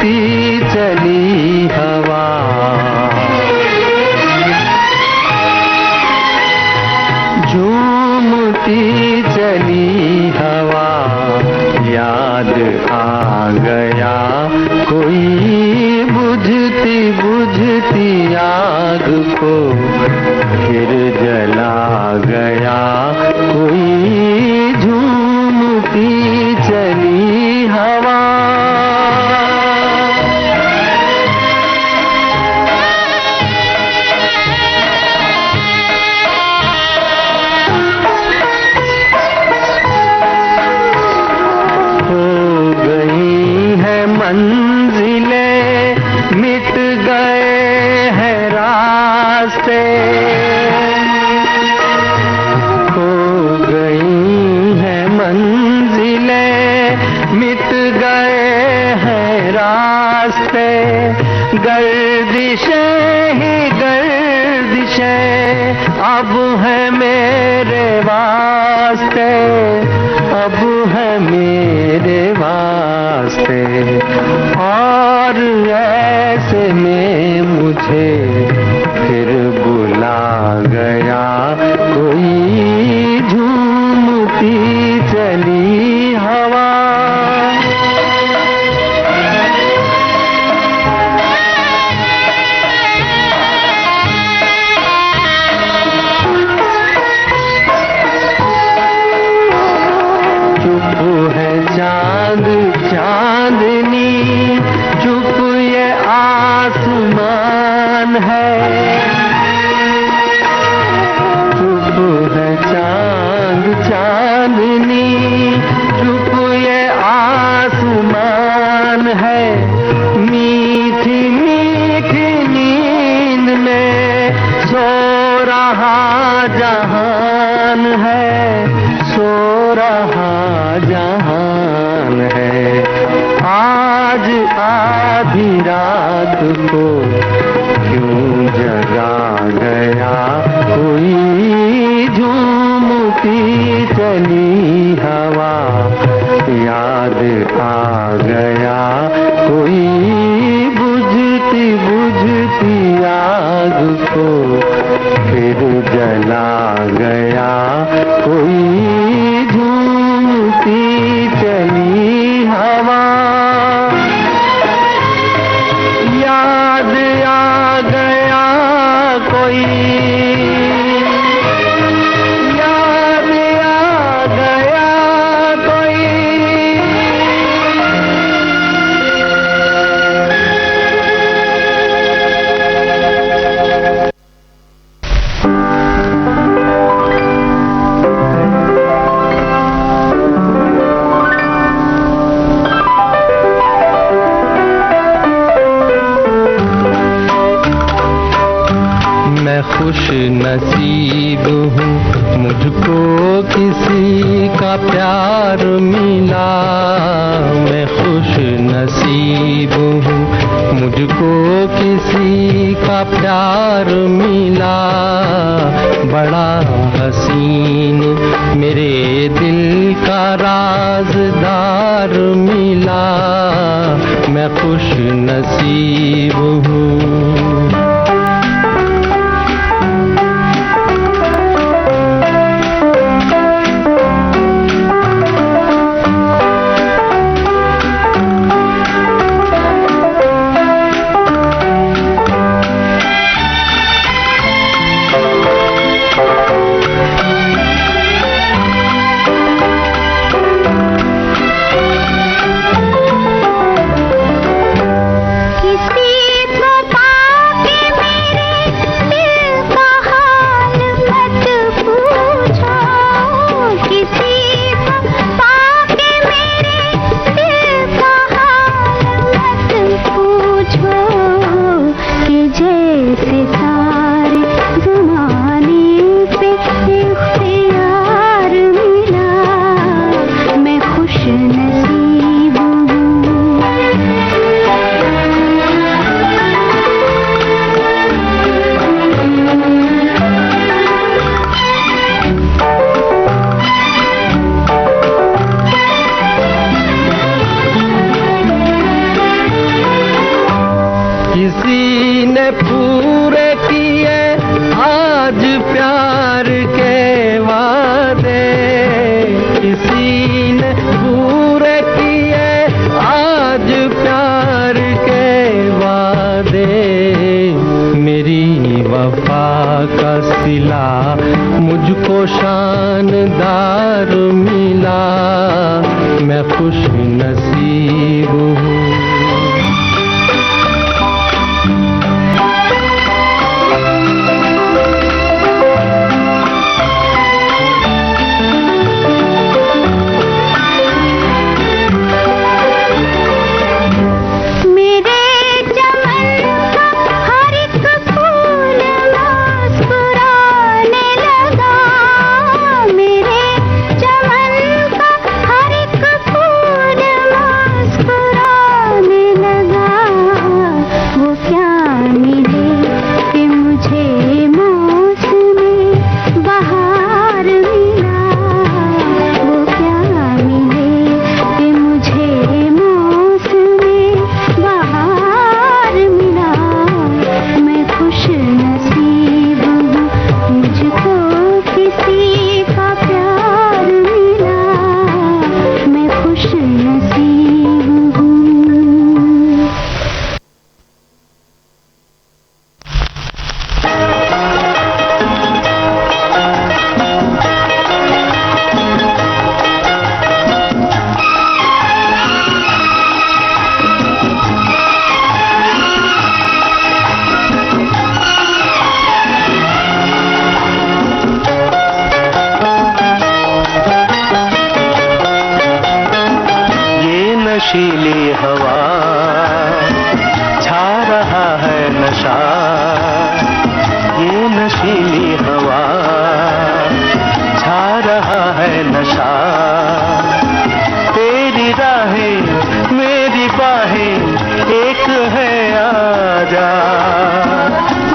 झूमती चली हवा, झूमती चली हवा, याद आ गया कोई बुझती बुझती आग को, फिर जला गया कोई झूमती चली हवा। मंजिलें मिट गए हैं रास्ते, हो गई हैं मंजिलें मिट गए हैं रास्ते, गर्दिशें ही गर्दिशें अब है मेरे वास्ते, अब है मेरे वास्ते। और ऐसे में मुझे फिर बुला गया कोई झूमती चली हवा। चुप है चांद चांदनी, चुप ये आसमान है, चुप है चांद चांदनी, चुप ये आसमान है, मीठी मीठी नींद में सो रहा जहान है, सो रहा जहान है। आज आधी रात को क्यों जगा गया कोई झूमती चली हवा, याद आ गया कोई बुझती बुझती आग को, फिर जला गया कोई झूमती चली हवा। याद आ गया कोई, याद आ गया कोई। खुश नसीब हूँ मुझको किसी का प्यार मिला, मैं खुश नसीब हूँ मुझको किसी का प्यार मिला, बड़ा हसीन मेरे दिल का राज़दार मिला, मैं खुश नसीब हूँ। किसी को पाके पूरे किए आज प्यार के वादे, किसी ने पूरे किए आज प्यार के वादे। मेरी वफा का सिला मुझको शानदार मिला, मैं खुश नसीब हूँ। नशीली हवा छा रहा है नशा, ये नशीली हवा छा रहा है नशा। तेरी राहें मेरी बाहें एक है आजा,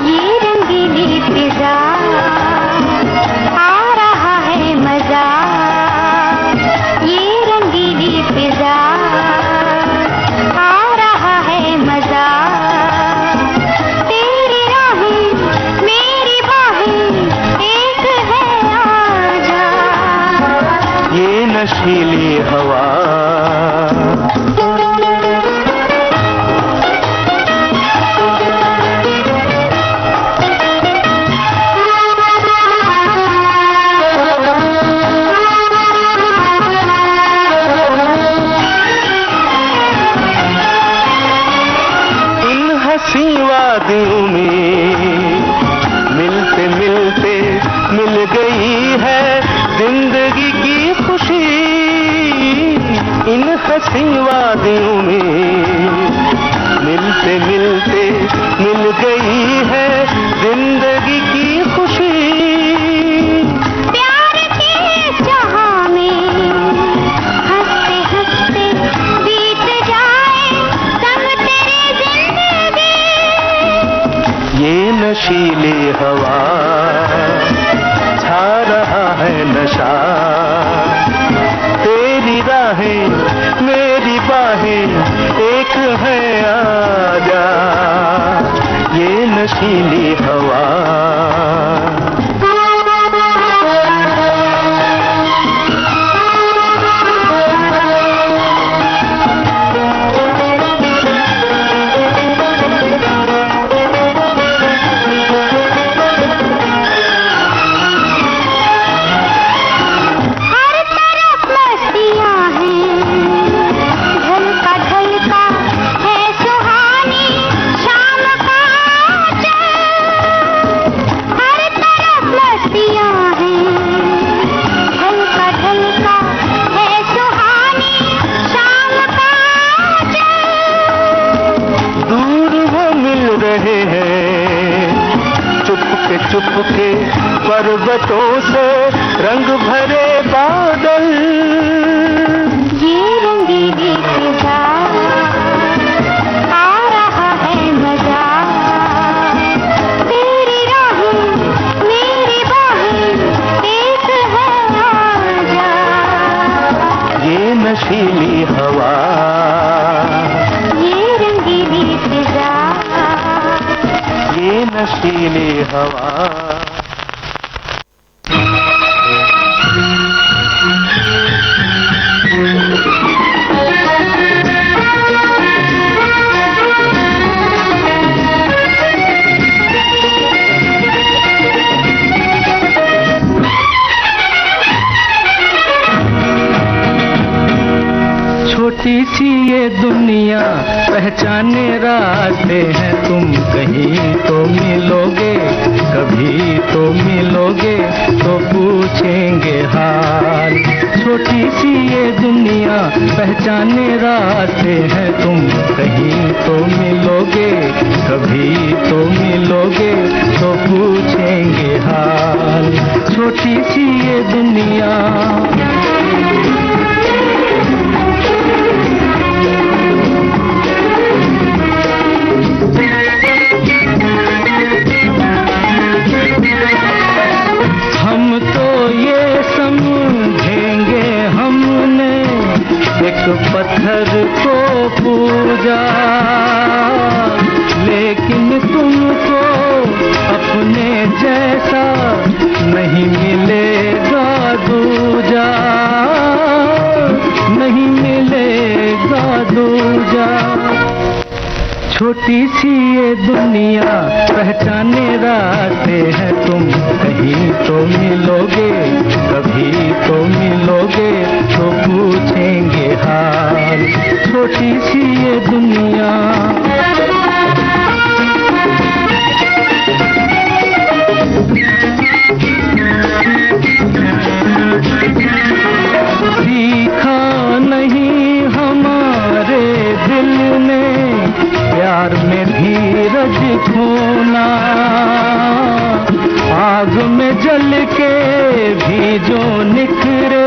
ये रंगीली फिजा आ रहा है मजा, ये रंगीली फिजा नशीली हवा। इन हंसी वादियों में मिलते मिलते मिल गई है जिंदगी की खुशी। इन हंसी वादियों में मिलते मिलते मिल गई है जिंदगी की खुशी। प्यार के जहां में हंसते हंसते बीत जाए संग तेरी जिंदगी। ये नशीली हवा छा रहा है नशा, तेरी राहें मेरी बाहें एक है आजा, ये नशीली हवा। चुपके पर्वतों से रंग भरे बादल, ये रंगीली फिजा आ रहा है मजा। तेरी राहें मेरी बाहें एक है आजा, ये नशीली हवा। ये रंगीली फिजा बर्फीली हवा। छोटी सी ये दुनिया पहचाने रास्ते हैं, तुम कहीं तो मिलोगे, कभी तो मिलोगे तो पूछेंगे हाल। छोटी सी ये दुनिया पहचाने रास्ते हैं, तुम कहीं तो मिलोगे, कभी तो मिलोगे तो पूछेंगे हाल। छोटी सी ये दुनिया हम तो ये समझेंगे हमने एक पत्थर को पूजा, लेकिन तुमको अपने जैसा नहीं मिलेगा दूजा, नहीं मिलेगा दूजा। छोटी सी ये दुनिया पहचाने रास्ते हैं, तुम कहीं तो मिलोगे, कभी तो मिलोगे तो पूछेंगे हाल। छोटी सी ये दुनिया सीखा नहीं हमारे दिल ने प्यार में धीरज खोना, आग में जल के भी जो निखरे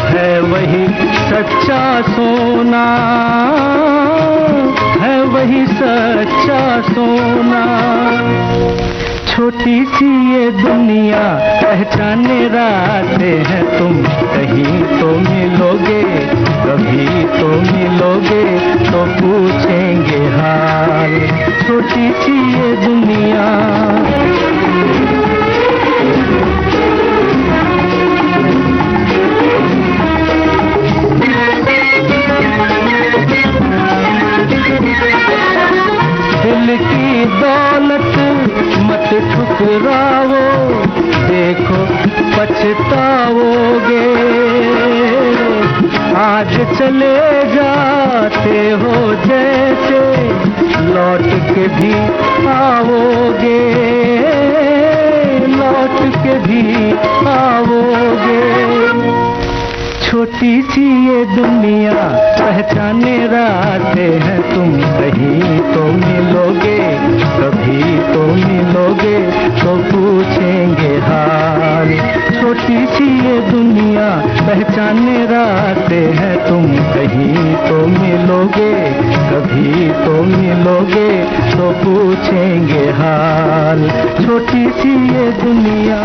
है वही सच्चा सोना, है वही सच्चा सोना। छोटी सी ये दुनिया पहचाने रास्ते हैं, तुम कहीं तो मिलोगे, कभी तो मिलोगे तो पूछेंगे हाल। छोटी सी ये दुनिया दिल की दौलत मत ठुकराओ, देखो पछताओगे। आज चले जाते हो जैसे लौट के भी आओगे, लौट के भी आओगे। छोटी सी ये दुनिया पहचाने रास्ते हैं, तुम कहीं तो मिलोगे, कभी तो मिलोगे तो पूछेंगे हाल। छोटी सी ये दुनिया पहचाने रास्ते हैं, तुम कहीं तो मिलोगे, कभी तो मिलोगे तो पूछेंगे हाल। छोटी सी ये दुनिया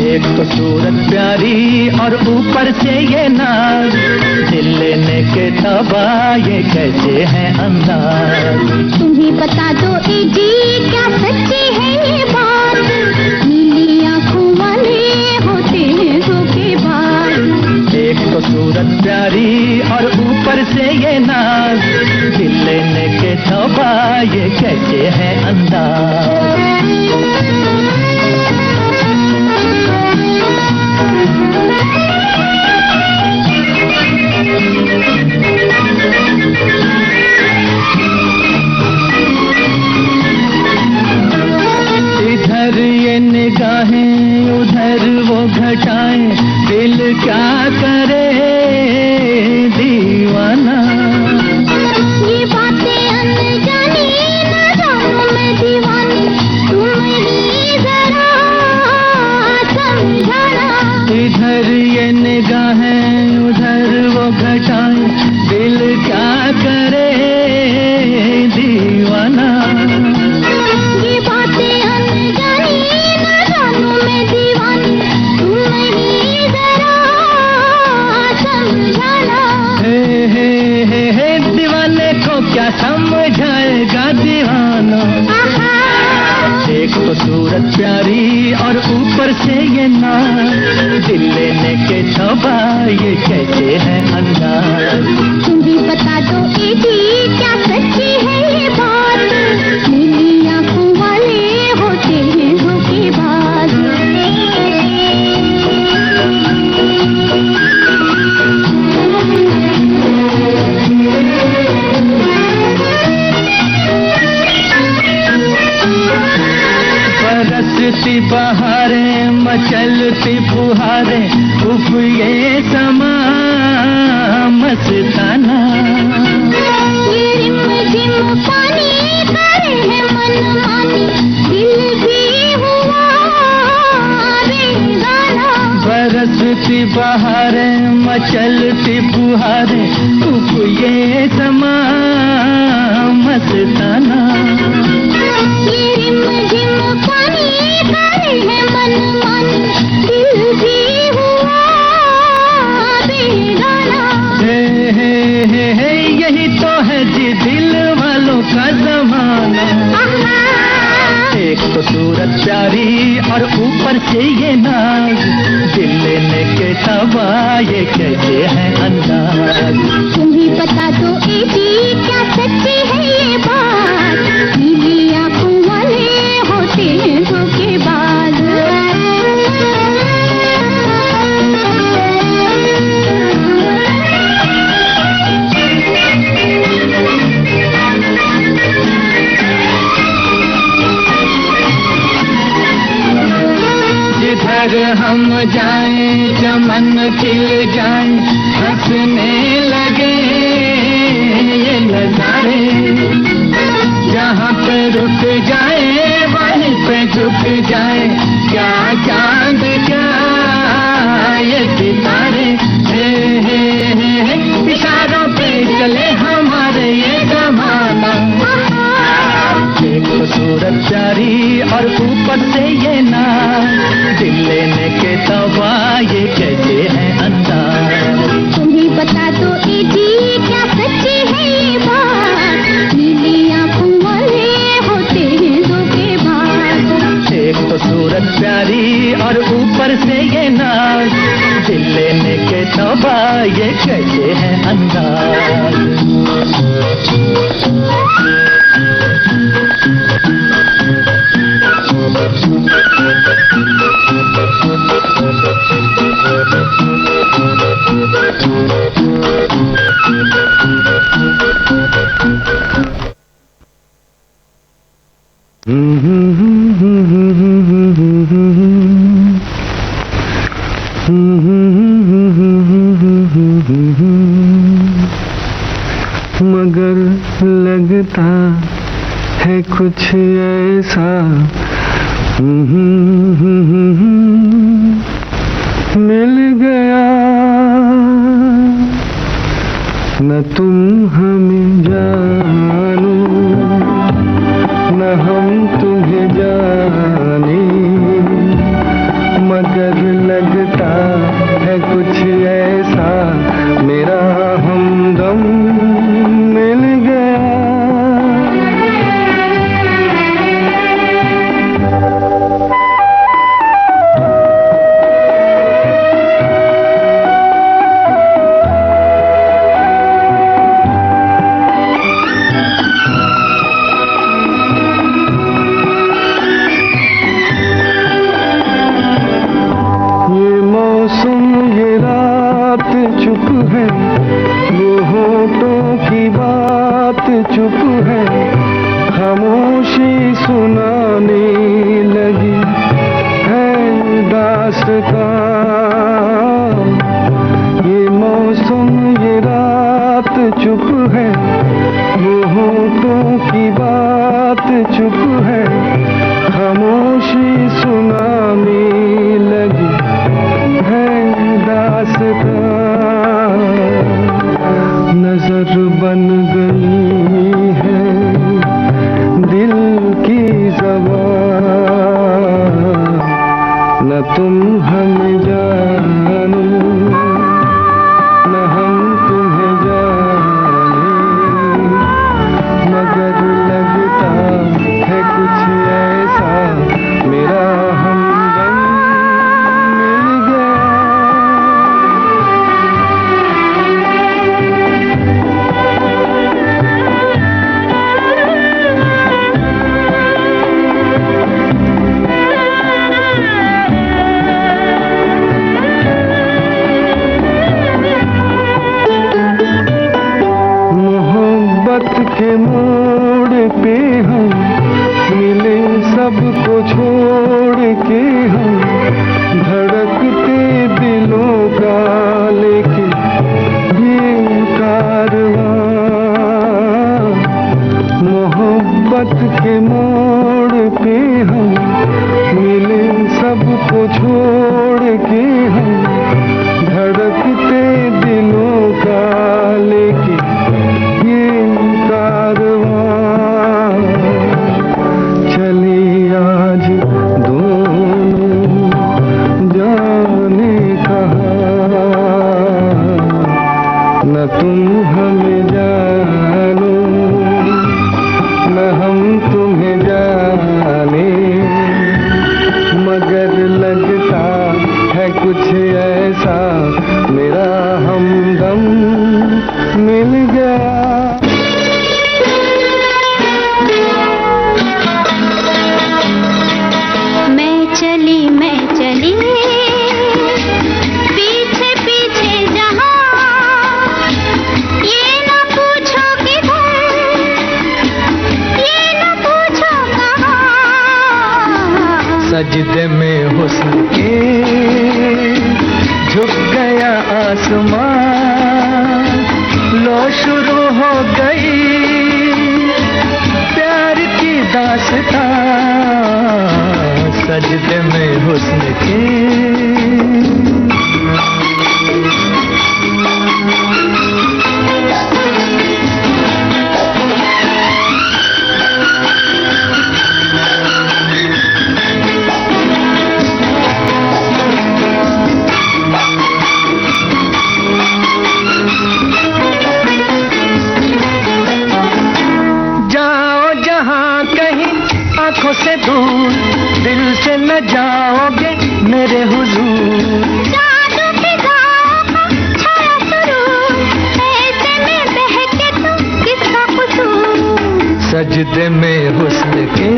एक तो सूरत प्यारी और ऊपर से ये नाज, दिल लेने के तबा ये कैसे हैं अंदाज। तुम्ही बता दो ए जी क्या सच्ची है ये बात, नीली आंखों वाले होते हैं धोखेबाज। एक तो सूरत प्यारी और ऊपर से ये नाज, दिल लेने के तबा ये कैसे हैं अंदाज। इधर ये निगाहें उधर वो घटाएं, दिल क्या करे दीवाना। ये बातें अनजानी न जानूं मैं दीवानी, तुम ही जरा समझाना। इधर ये निगाहें उधर वो घटाएं, दिल क्या करे दीवाना। ये बातें अनजानी न जानूं मैं दीवानी, जमाना। एक तो सूरत प्यारी और ऊपर से ये नाज, दिल लेने के छबा ये कैसे है अंदाज। तुम भी बता दो ए जी क्या सच्ची है ये बात, नीली आंखों वाले होते हैं धोखेबाज। बरसती बहारें मचलती फुहारें, उफ ये समा मस्ताना। ये रिमझिम पानी करे है मनमानी, दिल भी हुआ बेगाना। बरसती बहारें मचलती फुहारें, उफ ये समा मस्ताना। ये रिमझिम पानी करे है मनमानी, दिल भी हुआ बेगाना। हे यही तो है जी दिल वालों का जमाना। एक तो सूरत प्यारी और ऊपर से ये नाज, दिल लेने के तवा ये कैसे है अंदाज। तुम ही बता दो ए जी क्या सच्ची है ये बात, नीली आंखों वाले होते हैं धोखेबाज। जिधर हम जाएं चमन खिल जाएं, हंसने लगे ये नजारे। जहाँ पे रुक जाए वहीं पे झुक जाए, क्या चांद क्या ये सितारे। हे इशारों पे चले हमारे ये जमाना। एक खूबसूरत प्यारी और ऊपर से ये नाज, दिल लेने के तवा ये कैसे है अंदाज। तुम ही बता दो ए जी क्या सच्ची है ये बात, नीली आंखों वाले होते हैं धोखेबाज। एक तो सूरत प्यारी और ऊपर से ये नाज, दिल लेने के तवा ये कैसे है अंदाज। मगर लगता है कुछ ऐसा, मिल गया न तुम हमें जानो न हम तुम्हें जाने, मगर लगता है कुछ ऐसा मेरा हमदम मिल गया। ये मौसम ये रात चुप है, वो होठों की बात चुप है, खामोशी सुनाने लगी है दास्तां। ये मौसम ये रात चुप है, वो होठों की बात चुप है, खामोशी सुनाने लगी है दास्तां। नजर बन गई है दिल की ज़बान, न तुम हमें जानो न हम तुम्हें जाने, मगर लगता सबको छोड़ के हम धड़कते दिलों का लेके ये कारवां मोहब्बत के मोड़ पे हम मिले सबको छोड़ के हम धड़कते दिलों का लेके ये कारवां चले आज दोनों जाने कहाँ न तुम हमें जानो न हम तुम्हें जाने मगर लगता है कुछ ऐसा मेरा हमदम मिल गया। मैं चली पीछे पीछे जहाँ ये न पूछो किधर ये न पूछो कहाँ सजदे में हुस्न के झुक गया आसमान लो शुरू हो गई प्यार की दास्तां सजदे में हुस्न के आंखों से दूर दिल से न जाओगे मेरे हुजूर जादू की गाँव छाया सुरूर ऐसे में बहके तुम किसका कसूर सजदे में हुस्न के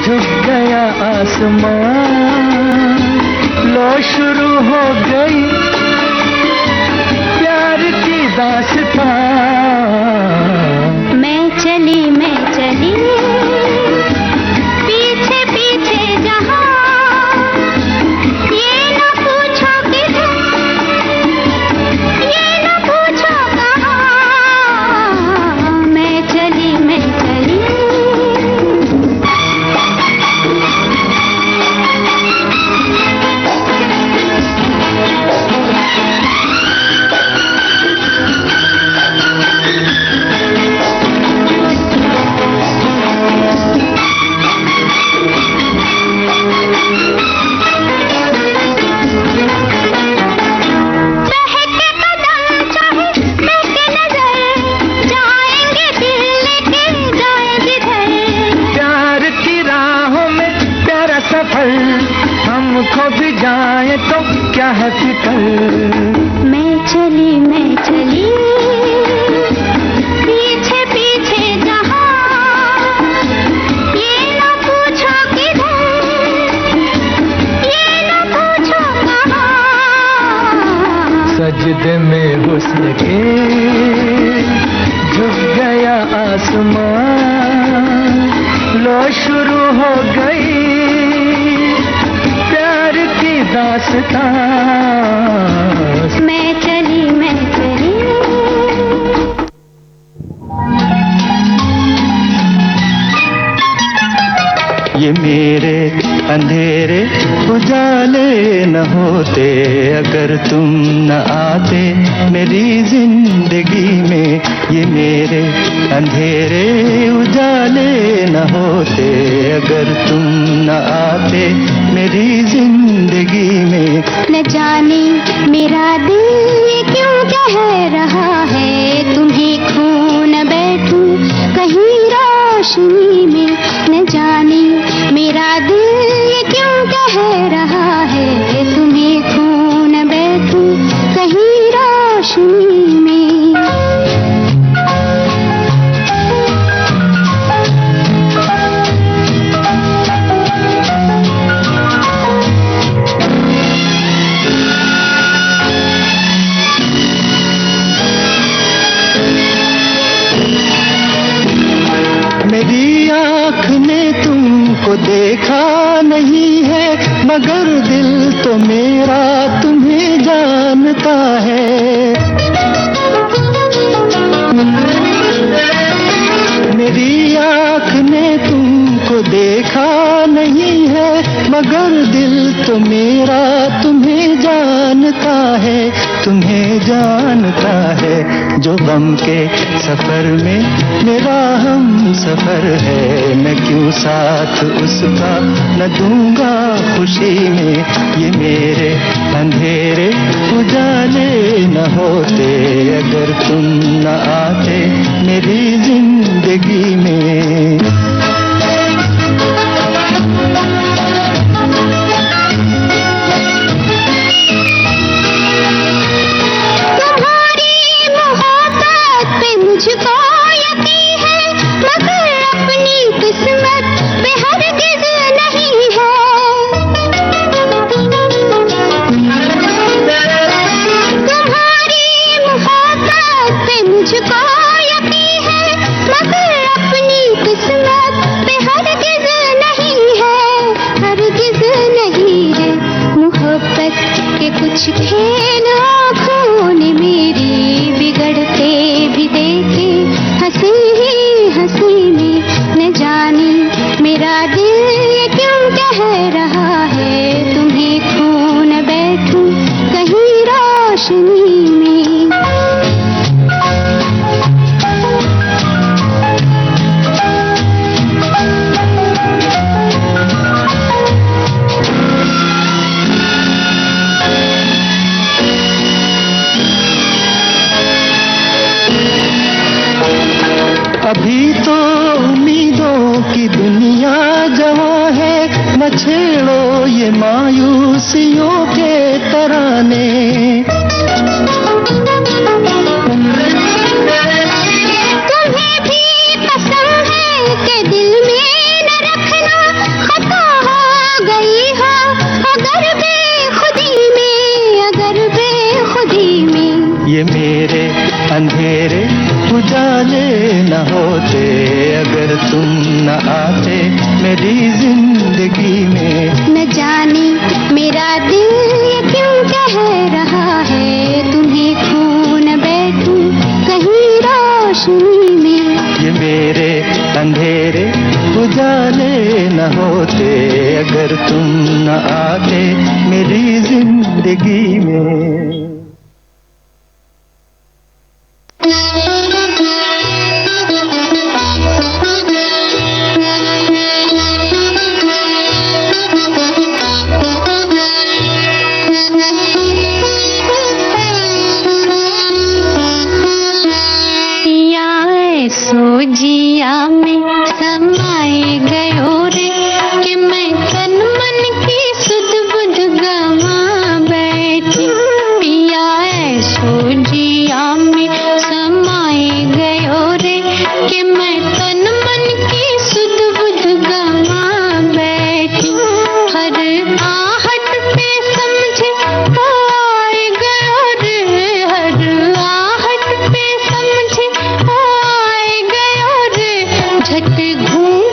झुक गया आसमान लो शुरू हो गई प्यार की दास्तां मैं चली पीछे पीछे जहाँ ये न पूछो किधर ये न पूछो कहाँ मैं चली हमको भी जाए तो क्या है फिक्र मैं चली पीछे पीछे जहाँ ये न पूछो किधर ये न पूछो कहाँ सजदे में हुस्न के झुक गया आसमान लो शुरू हो गई प्यार की दास्तां मैं चली ये मेरे अंधेरे उजाले न होते अगर तुम न आते मेरी जिंदगी में ये मेरे अंधेरे उजाले न होते अगर तुम न आते मेरी जिंदगी में न जाने मेरा दिल क्यों कह रहा है तुम्हें खो न बैठूं कहीं रोशनी में न जाने मेरा दिल क्यों कह रहा है तुम्हें खो न बैठूं कहीं रोशनी में आँख ने तुमको देखा नहीं है, मगर दिल तो मेरा तुम्हें जानता है। मेरी आँख ने तुमको देखा नहीं है, मगर दिल तो मेरा तुम्हें जानता है, तुम्हें जानता है। जो गम के सफर में मेरा हम सफर है, मैं क्यों साथ उसका न दूंगा खुशी में। ये मेरे अंधेरे उजाले न होते, अगर तुम न आते मेरी जिंदगी में। मुझको यकीन है, मगर अपनी किस्मत पे हरगिज़ नहीं है। तुम्हारी मोहब्बत पे मुझको यकीन है, मगर अपनी किस्मत पे हरगिज़ नहीं है, हरगिज़ नहीं है। मोहब्बत के कुछ खेल आँखों ने मेरी बिगड़ते भी देखे, हंसी ही हंसी में न जाने मेरा दिल ये क्यों कह रहा है, तुम्हें खो न बैठूं कहीं रोशनी में। अभी तो उम्मीदों की दुनिया जवां है, न छेड़ो ये मायूसियों के तराने। तुम्हें भी पसंद है कि दिल में न रखना, खता हो गई हो अगर बेखुदी में, अगर बेखुदी में। ये मेरे अंधेरे उजाले न होते, अगर तुम न आते मेरी जिंदगी में। न जाने मेरा दिल ये क्यों कह रहा है, तुम्हें खो न बैठूं कहीं रोशनी में। ये मेरे अंधेरे उजाले न होते, अगर तुम न आते मेरी जिंदगी में। जिया में समाए गयो रे, कि मैं तन मन की सुध बुध गवा बैठी। पिया ऐसो जिया में समाए गयो रे, कि मैं तन मन की सुध बुध गवा बैठी। हर आहट पे समझे ओ आए गयो रे, हर आहट पे समझे ओ झट घूम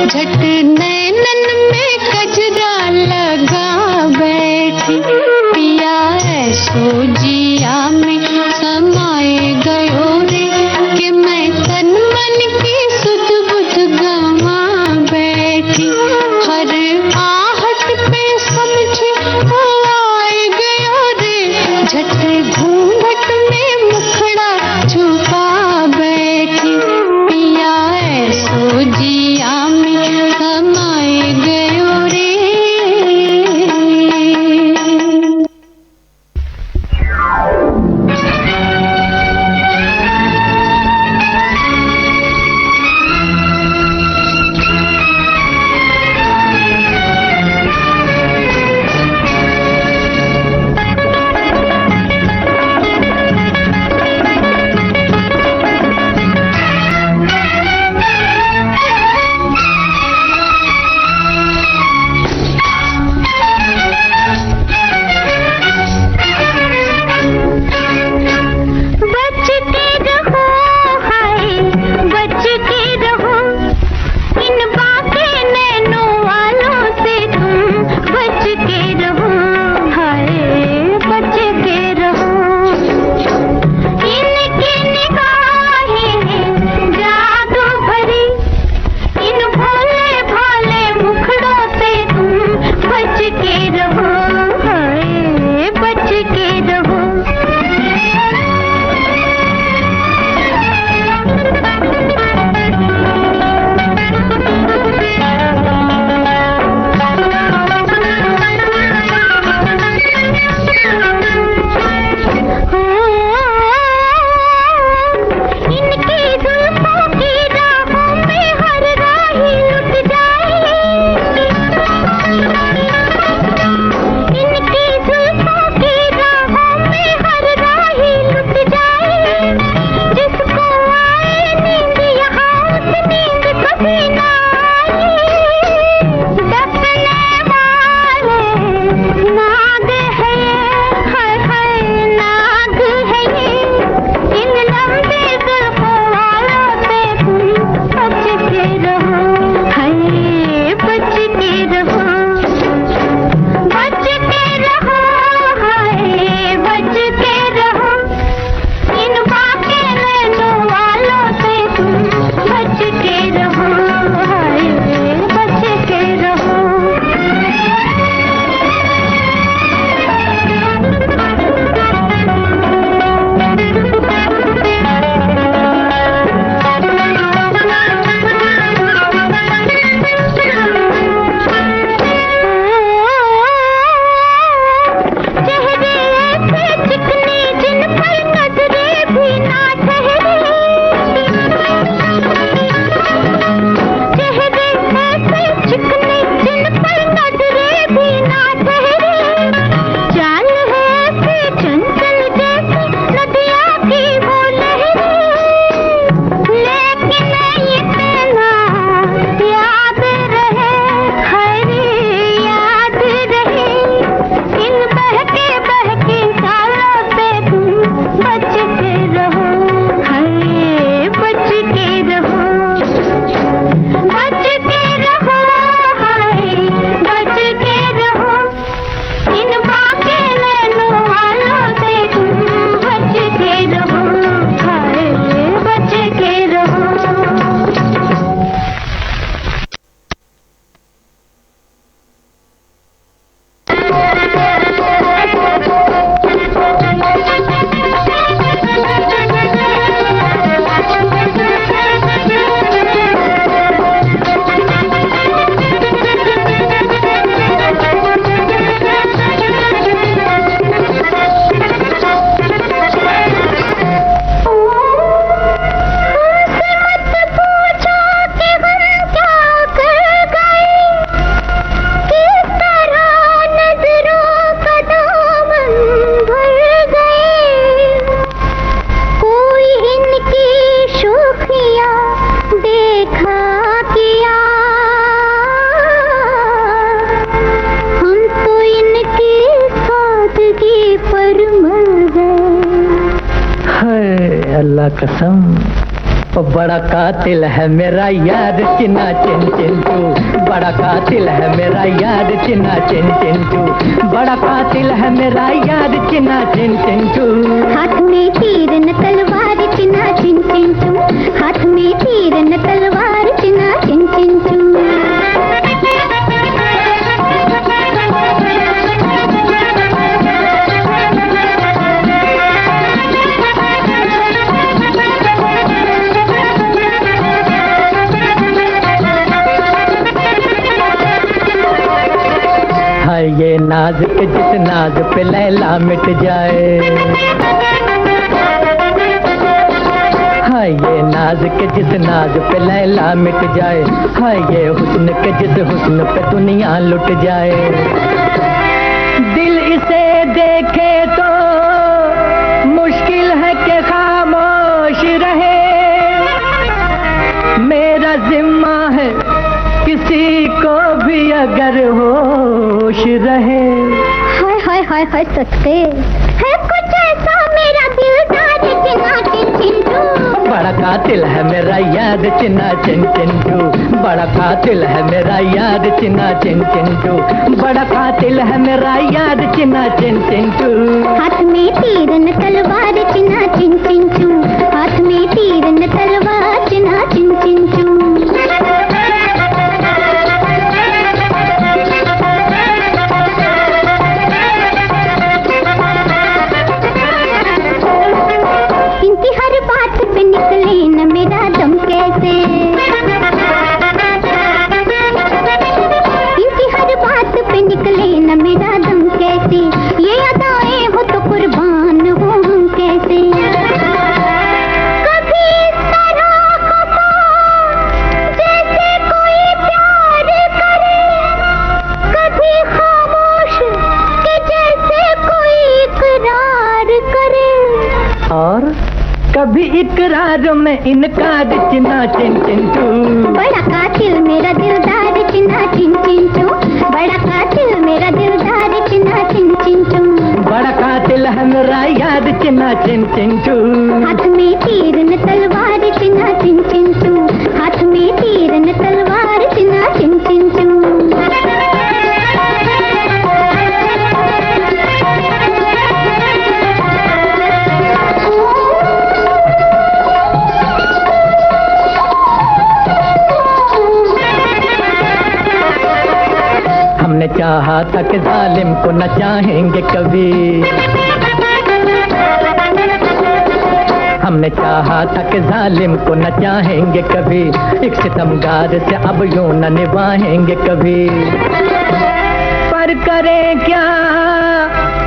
झट नैनन में कजरा लगा बैठी, पिया ऐसो जिया में समाए गयो रे, कि मैं तन मन की सुध बुध गवा बैठी। हर आहट पे समझे वो आए गयो रे, झट घूंघट में मुखड़ा छुपा बैठी, पिया ऐसो जिया में समाए गयो रे। अल्लाह कसम बड़ा कातिल है मेरा यार चिन्ना चिन चिंटू, बड़ा कातिल है मेरा यार चिन्ना चिन चिंटू, बड़ा कातिल है मेरा यार चिन्ना चिन चिंटू। हाथ में तीर न तलवार चिन्ना चिन चिंटू, हाथ में तीर न तलवार चिन्ना चिन चिंटू। ये नाज के जिस नाज पे लैला मिट जाए, हाय ये नाज के जिस नाज पे लैला मिट जाए, हाय ये हुस्न के जिस हुस्न पे दुनिया लुट जाए। दिल इसे देखे तो मुश्किल है कि खामोश रहे, मेरा जिम्मा है किसी को भी अगर होश रहे। हाय हाय हाय हाय सस्ते है कुछ ऐसा मेरा दिलदार चिन्ना चिन चिंटू। बड़ा कातिल है मेरा याद चिन्ना चिन चिंटू, बड़ा कातिल है मेरा याद चिन्ना चिन चिंटू, बड़ा कातिल है मेरा याद चिन्ना चिन चिंटू। हाथ में तीर न तलवार चिन्ना चिन चिंटू, हाथ में तीर न तलवार चिन्ना चिन चिंटू। कभी इकरार में इनकार चिन्ना चिन चिंटू। बड़ा कातिल मेरा दिलदार चिन्ना चिन चिंटू, बड़ा कातिल मेरा दिलदार चिन्ना चिन चिंटू। बड़ा कातिल है मेरा याद चिन्ना चिन चिंटू। हाथ में तीर न तलवार चिन्ना चिन चिंटू, हाथ में तीर न तलवार चिन्ना चिन चिंटू। हमने चाहा था कि जालिम को न चाहेंगे कभी, हमने चाहा था कि जालिम को न चाहेंगे कभी, एक सितमगार से अब यूं न निभाएंगे कभी। पर करें क्या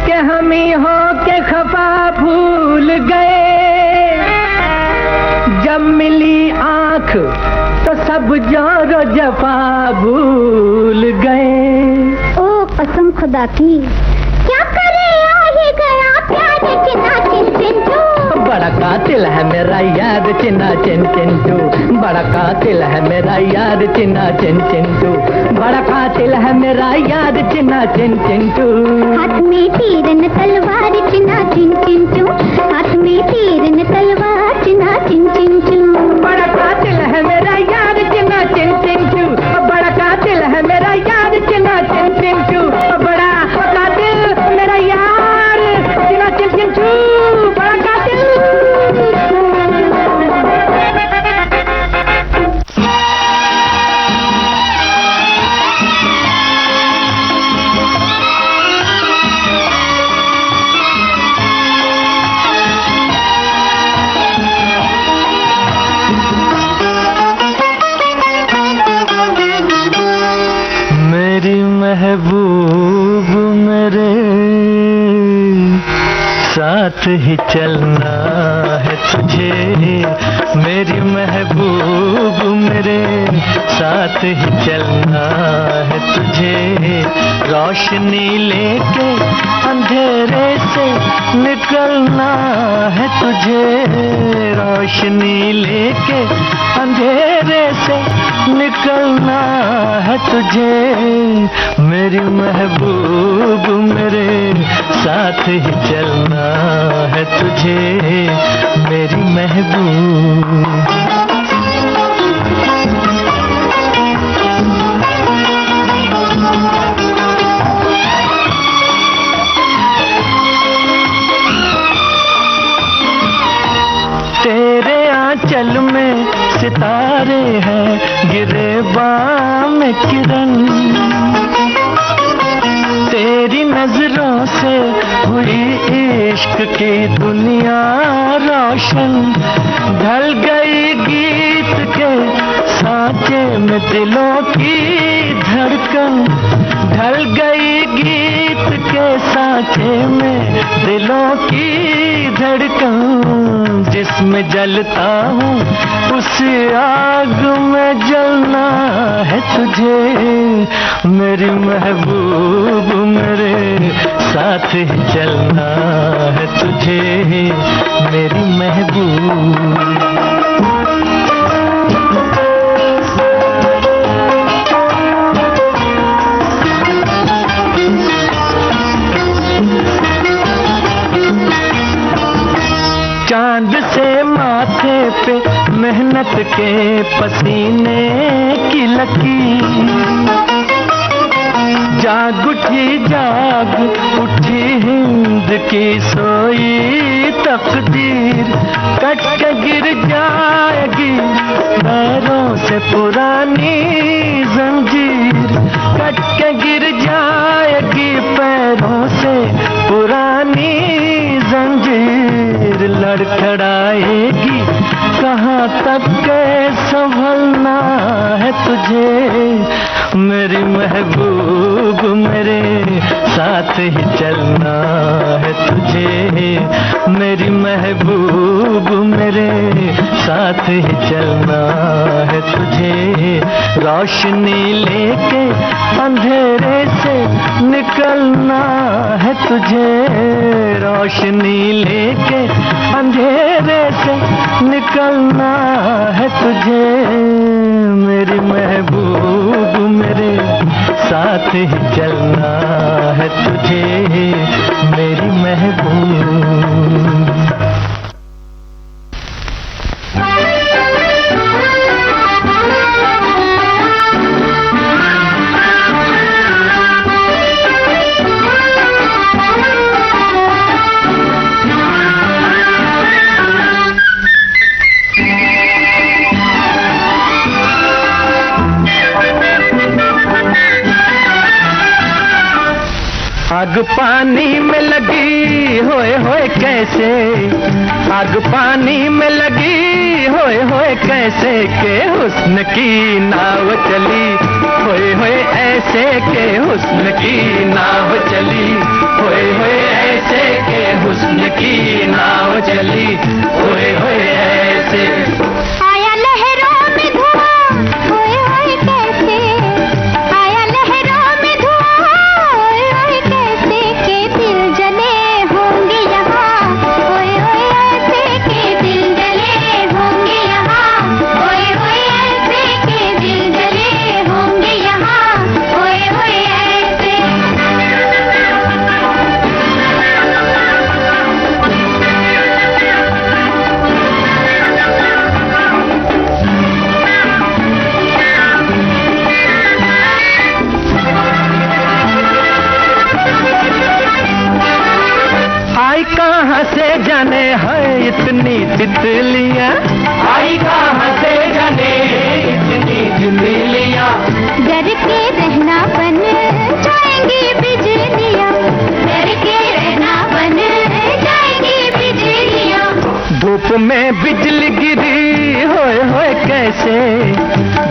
कि हम ही हो के खफा भूल गए, जब मिली आंख तो सब जोरो जफा भूल गए। ओ कसम खुदा की क्या करे आ ही गया प्यार चिन्ना चिन चिंटू। बड़ा कातिल है मेरा याद चिन्ना चिन चिंटू, बड़ा कातिल है मेरा याद चिन्ना चिन चिंटू, बड़ा कातिल है मेरा याद चिन्ना चिन चिंटू। हाथ में तीर न तलवार चिन्ना चिन चिंटू, हाथ में तीर न तलवार चिन्ना चिन चिंटू। बड़ा कातिल है मेरा याद चिन्ना चिन चिंटू, बड़ा कातिल है मेरा याद चिन्ना चिन चिंटू, बड़ा कातिल मेरा यार चिन्ना चिन चिंटू, बड़ा कातिल। महबूब मेरे साथ ही चलना है तुझे, मेरी महबूब मेरे साथ ही चलना है तुझे, रोशनी लेके अंधेरे से निकलना है तुझे, रोशनी लेके अंधेरे से निकलना है तुझे, मेरी महबूब मेरे साथ ही चलना है तुझे, मेरी महबूब। तेरे आंचल में सितारे हैं, गिरे बाम में किरण, तेरी नजरों से हुई इश्क की दुनिया रोशन। ढल गई गीत के सांचे में दिलों की धड़कन, ढल गई गीत के सांचे में दिलों की धड़कन। जिसमें जलता हूँ उस आग में जलना है तुझे मेरी महबूब, मेरे साथ ही चलना है तुझे मेरी महबूब। चांद से माथे पे मेहनत के पसीने की लकीर, जाग उठी हिंद की सोई तकदीर। कट के गिर जाएगी पैरों से पुरानी जंजीर, कट के गिर जाएगी पैरों से पुरानी जंजीर। लड़खड़ाएगी कहाँ तक के संभलना है तुझे मेरी महबूब, मेरे साथ ही चलना है तुझे मेरी महबूब, मेरे साथ ही चलना है तुझे। रोशनी लेके अंधेरे से निकलना है तुझे, रोशनी लेके अंधेरे से निकलना है तुझे मेरी महबूब, मेरे साथ ही चलना है तुझे मेरी महबूब। आग पानी में लगी होए कैसे, आग पानी में लगी होए कैसे के हुस्न की नाव चली, होए ऐसे के हुस्न की नाव चली, होए ऐसे के हुस्न की नाव चली, होए ऐसे। आया लहरों में धुआं होए कैसे, आया लहरों में धुआं होए कैसे के दिल जले होंगे यहाँ, होए ऐसे के दिल जले होंगे यहाँ, होए ऐसे के दिल जले होंगे यहाँ, होए ऐसे। आई कहाँ से जाने है इतनी तितलियाँ, आई कहाँ से जाने इतनी तितलियाँ। डर के रहना बन जाएंगी बिजलियाँ, डर के रहना बन जाएंगी बिजलियाँ। धूप में बिजली गिरी होए कैसे,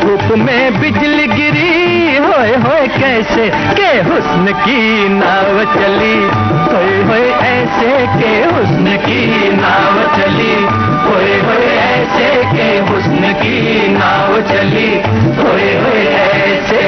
धूप में बिजली गिरी होए कैसे के हुस्न की नाव चली, होए ऐसे के हुस्न की नाव चली, होए ऐसे के हुस्न की नाव चली, होए ऐसे।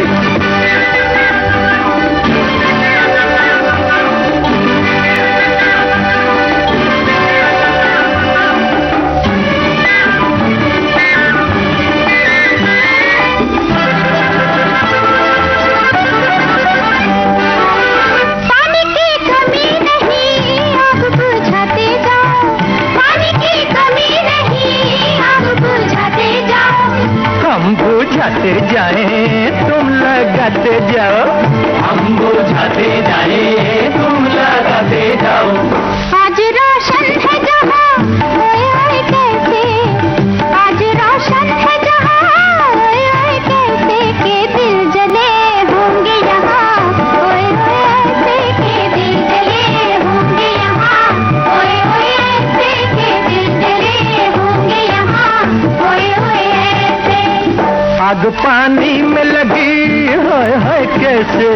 कमी लगाते जाओ, हम बुझाते जाए तुम लगाते जाओ। आज रोशन है जहां, ओए ओए कैसे, आज रोशन है जहां, ओए ओए कैसे के दिल जले होंगे यहाँ, ओए ओए ऐसे के दिल जले होंगे यहाँ, ओए ओए ऐसे के दिल जले होंगे यहाँ, ओए ओए ऐसे। आग पानी में लगी होए होए कैसे,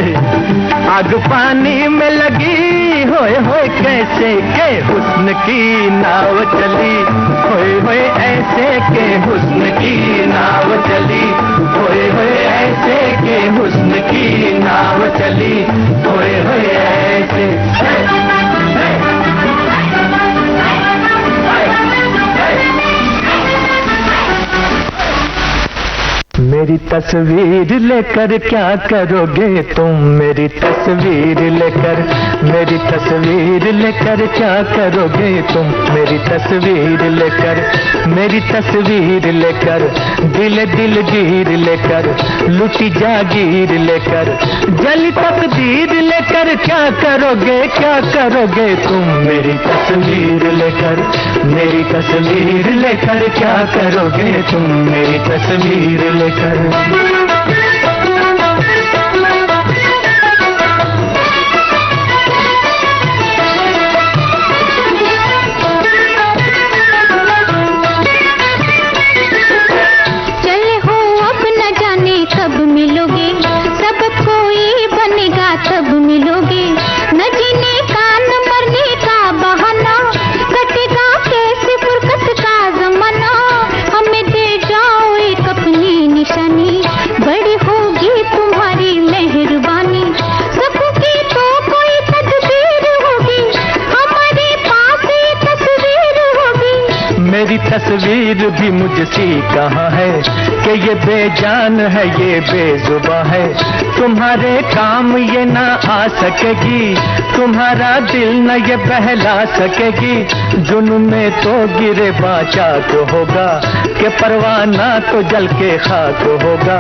आग पानी में लगी होए होए कैसे के हुस्न की नाव चली, होए होए ऐसे के हुस्न की नाव चली, होए होए ऐसे के हुस्न की नाव चली, होए होए ऐसे। मेरी तस्वीर लेकर क्या करोगे तुम, मेरी तस्वीर लेकर, मेरी तस्वीर लेकर क्या करोगे तुम, मेरी तस्वीर लेकर, मेरी तस्वीर लेकर, दिल दिल गिर लेकर, लुटी जागीर लेकर, जली तकदीर लेकर क्या करोगे, क्या करोगे तुम, मेरी तस्वीर लेकर, मेरी तस्वीर लेकर क्या करोगे तुम, मेरी तस्वीर लेकर। चले हो अब न जाने कब मिलोगे, सब कोई बनेगा तब मिलोगे, न जीने का न मरने का बहाना, कटेगा कैसे फुर्सत का जमाना, हमें दे जाओ एक अपनी निशानी, बड़ी होगी तुम्हारी मेहरबानी, सबों की तो कोई तकदीर होगी, हमारे पास ये तस्वीर होगी। मेरी तस्वीर भी मुझसी कहाँ है कि ये बेजान है, ये बेजुबां है, तुम्हारे काम ये ना आ सकेगी, तुम्हारा दिल न ये बहला सकेगी, जुनून में तो गिरे बाचाक होगा कि परवाना तो जल के खाक होगा,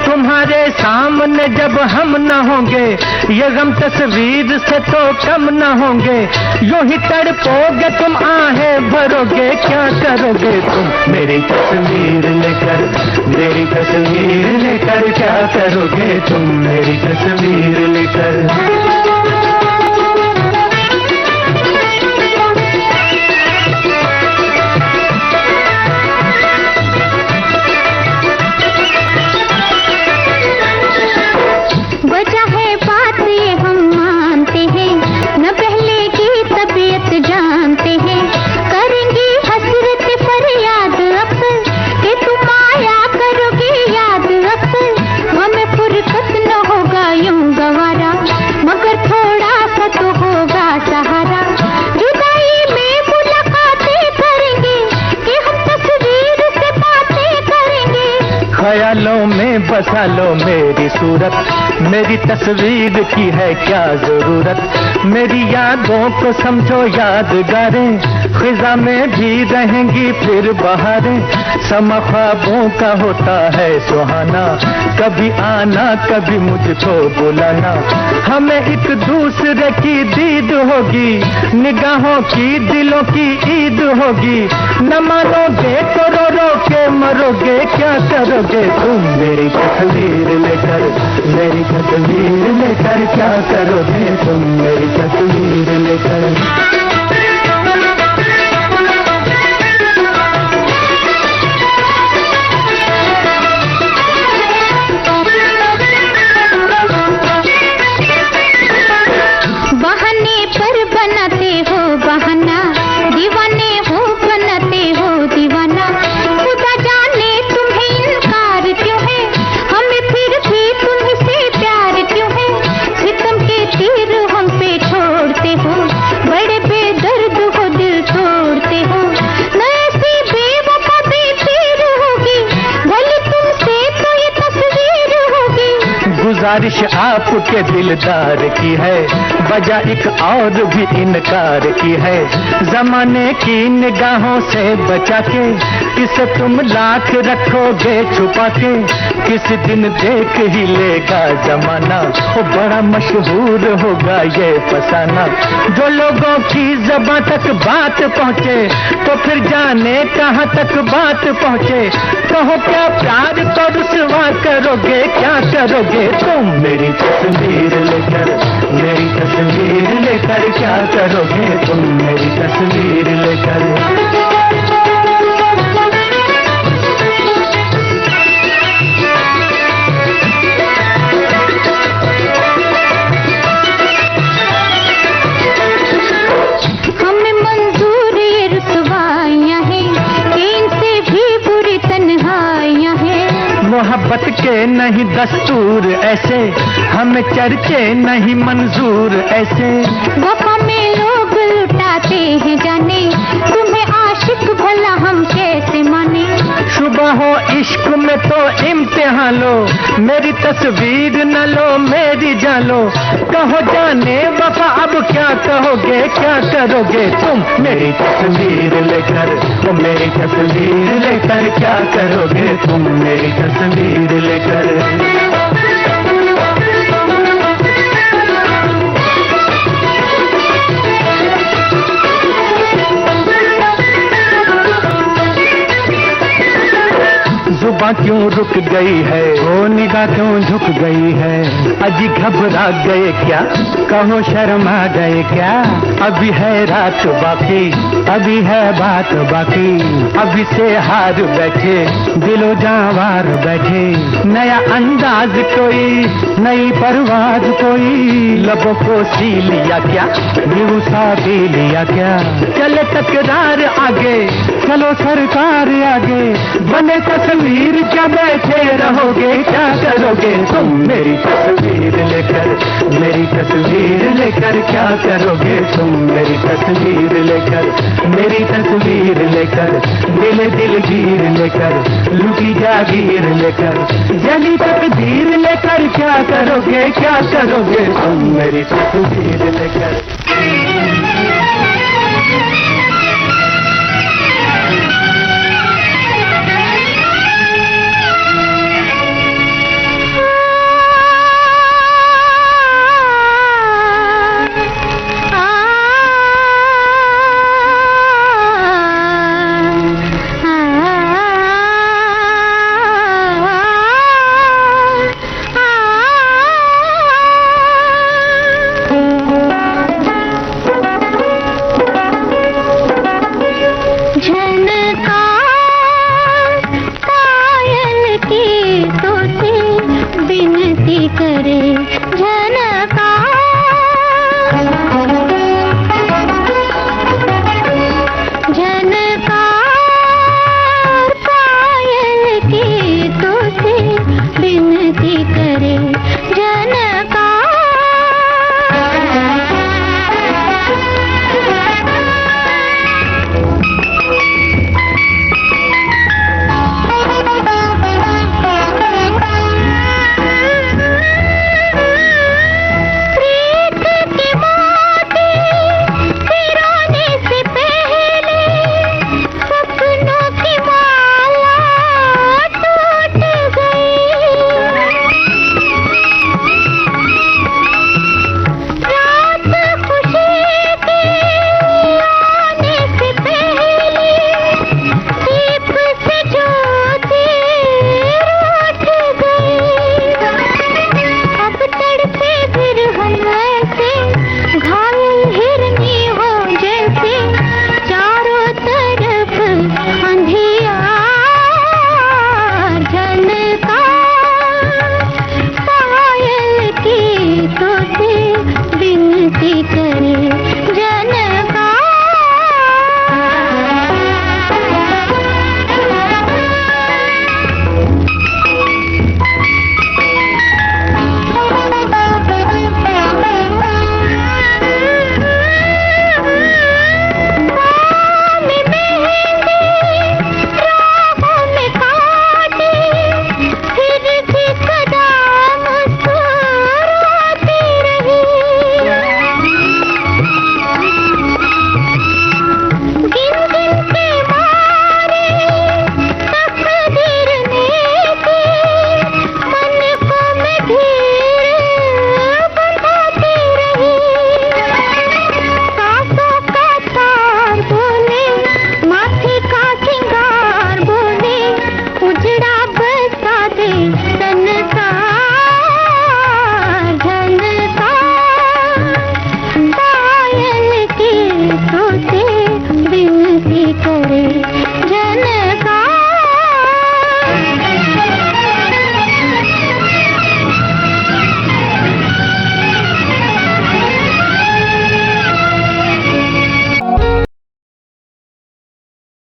तुम्हारे सामने जब हम न होंगे ये गम तस्वीर से तो कम न होंगे, यूं ही तड़पोगे तुम आहें भरोगे, क्या करोगे तुम, मेरी तस्वीर लेकर, मेरी तस्वीर लेकर क्या करोगे तुम, मेरी तस्वीर लेकर। वजह है बात ये हम मानते हैं, न पहले की तबीयत जानते हैं, करेंगे हसरत फरियाद अक्सर कि तुम आया करोगे याद अक्सर, हमें फुर्सत न होगा यूं गवारा, मगर थोड़ा सा तो होगा सहारा, जुदाई में मुलाकातें करेंगे कि हम तस्वीर से बातें करेंगे, ख्यालों में बसा लो मेरी सूरत, मेरी तस्वीर की है क्या जरूरत, मेरी यादों को समझो यादगारें, खिजा में भी रहेंगी फिर बहारें, समा ख्वाबों का होता है सुहाना, कभी आना कभी मुझको बुलाना, हमें एक दूसरे की दीद होगी, निगाहों की दिलों की ईद होगी, न मानोगे तो रो रो के मरोगे, क्या करोगे तुम, मेरी तस्वीर लेकर, मेरी तस्वीर लेकर क्या करोगे तुम, मेरी तस्वीर लेकर। बहाने पर बनाते हो बहाना, दीवाने हो बनाते हो दीवाना, खुदा जाने तुम्हें इनकार क्यों है, हमें फिर भी तुमसे प्यार क्यों है, सितम के तीर हम पे छोड़ते हो, बड़े बेदर्द हो दिल तोड़ते हो, न ऐसी बेवफा बेपीर होगी, भले तुमसे तो ये तस्वीर होगी। गुजारिश आपके दिलदार की है, वजह एक और भी इनकार की है, जमाने की निगाहों से बचा के इसे तुम लाख रखोगे छुपा के, किसी दिन देख ही लेगा जमाना, वो बड़ा मशहूर होगा ये फसाना। जो लोगों की ज़बां तक बात पहुँचे तो फिर जाने कहाँ तक बात पहुँचे। कहो क्या प्यार तो रुसवा करोगे, क्या करोगे तुम मेरी तस्वीर लेकर, मेरी तस्वीर लेकर क्या करोगे तुम मेरी तस्वीर लेकर। मोहब्बत के नहीं दस्तूर ऐसे, हमें चर्चे नहीं मंजूर ऐसे। वफा में लोग लुटाते हैं जाने, तुम्हें आशिक भला हम कैसे माने। शुबह हो इश्क में तो इम्तिहान लो, मेरी तस्वीर न लो मेरी जान लो। कहो जाने वफा अब क्या कहोगे, क्या करोगे तुम मेरी तस्वीर लेकर, वो मेरी तस्वीर लेकर क्या करोगे तुम मेरी तस्वीर लेकर। जुबां क्यों रुक गई है, वो निगाह क्यों झुक गई है। अजी घबरा गए क्या, कहो शर्मा गए क्या। अभी है रात बाकी, अभी है बात बाकी। अभी से हार बैठे दिलो जावार बैठे। नया अंदाज कोई, नई परवाज कोई। लबों को सी लिया क्या, न्यू सा पी लिया क्या। चले तकरार आगे, चलो सरकार आगे। बने तस्वीर क्या बैठे रहोगे, क्या करोगे तुम मेरी तस्वीर लेकर, मेरी तस्वीर लेकर क्या करोगे तुम मेरी तस्वीर लेकर। मेरी तस्वीर लेकर, दिल दिलगीर लेकर, लुटी जागीर लेकर, जली तकदीर लेकर क्या करोगे, क्या करोगे तुम मेरी तस्वीर लेकर। करे